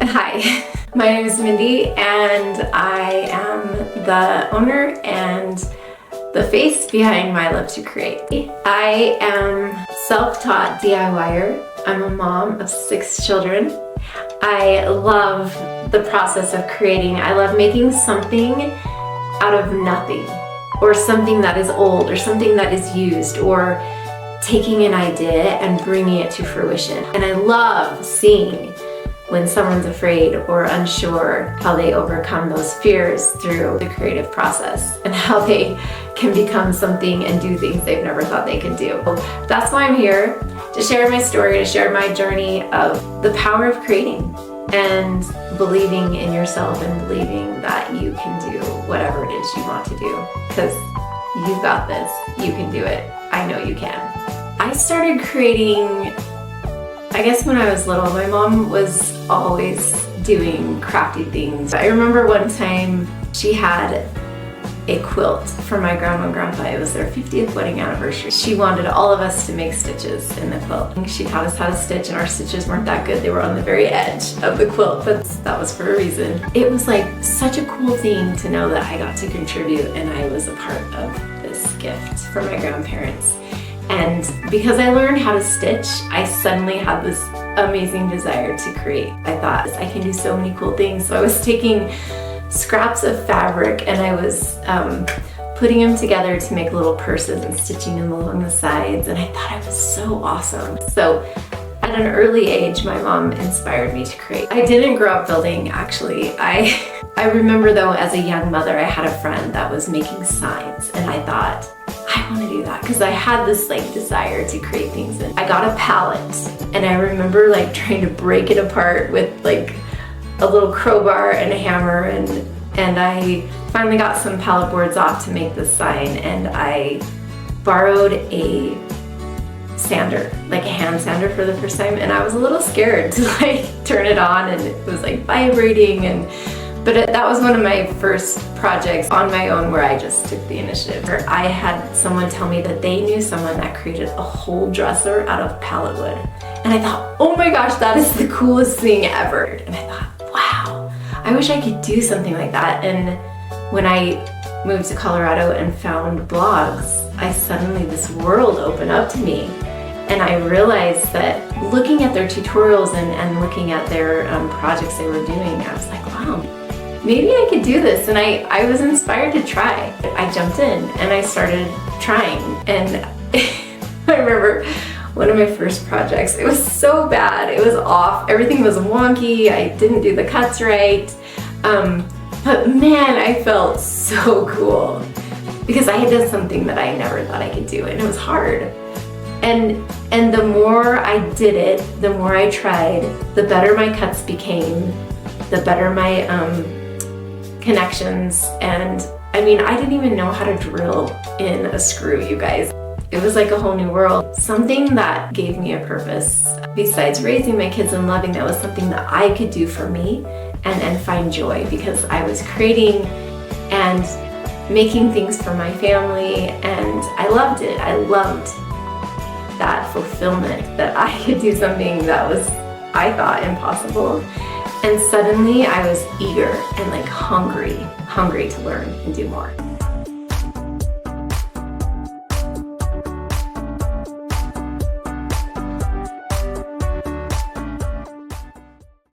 Hi, my name is Mindy and I am the owner and the face behind My Love to Create. I am self-taught DIYer. I'm a mom of 6 children. I love the process of creating. I love making something out of nothing, or something that is old, or something that is used, or taking an idea and bringing it to fruition. And I love seeing when someone's afraid or unsure, how they overcome those fears through the creative process and how they can become something and do things they've never thought they could do. That's why I'm here, to share my story, to share my journey of the power of creating and believing in yourself and believing that you can do whatever it is you want to do, because you've got this, you can do it, I know you can. I started creating, I guess when I was little. My mom was always doing crafty things. I remember one time she had a quilt for my grandma and grandpa. It was their 50th wedding anniversary. She wanted all of us to make stitches in the quilt. She taught us how to stitch, and our stitches weren't that good. They were on the very edge of the quilt, but that was for a reason. It was like such a cool thing to know that I got to contribute and I was a part of this gift for my grandparents. And because I learned how to stitch, I suddenly had this amazing desire to create. I thought, I can do so many cool things. So I was taking scraps of fabric and I was putting them together to make little purses and stitching them along the sides. And I thought it was so awesome. So at an early age, my mom inspired me to create. I didn't grow up building, actually. I remember though, as a young mother, I had a friend that was making signs, and I thought, I want to do that, because I had this desire to create things. And I got a palette, and I remember trying to break it apart with a little crowbar and a hammer, and I finally got some palette boards off to make this sign, and I borrowed a sander, a hand sander, for the first time, and I was a little scared to turn it on, and it was vibrating, but that was one of my first projects on my own where I just took the initiative. I had someone tell me that they knew someone that created a whole dresser out of pallet wood. And I thought, oh my gosh, that is the coolest thing ever. And I thought, wow, I wish I could do something like that. And when I moved to Colorado and found blogs, this world opened up to me. And I realized that looking at their tutorials and looking at their projects they were doing, I was like, wow, maybe I could do this. And I was inspired to try. I jumped in and I started trying. And I remember one of my first projects, it was so bad. It was off. Everything was wonky. I didn't do the cuts right. But man, I felt so cool because I had done something that I never thought I could do, and it was hard. And the more I did it, the more I tried, the better my cuts became, the better my connections. And I didn't even know how to drill in a screw, you guys. It was like a whole new world. Something that gave me a purpose. Besides raising my kids and loving, that was something that I could do for me and find joy, because I was creating and making things for my family, and I loved it. I loved that fulfillment that I could do something that was, I thought, impossible. And suddenly I was eager and hungry to learn and do more.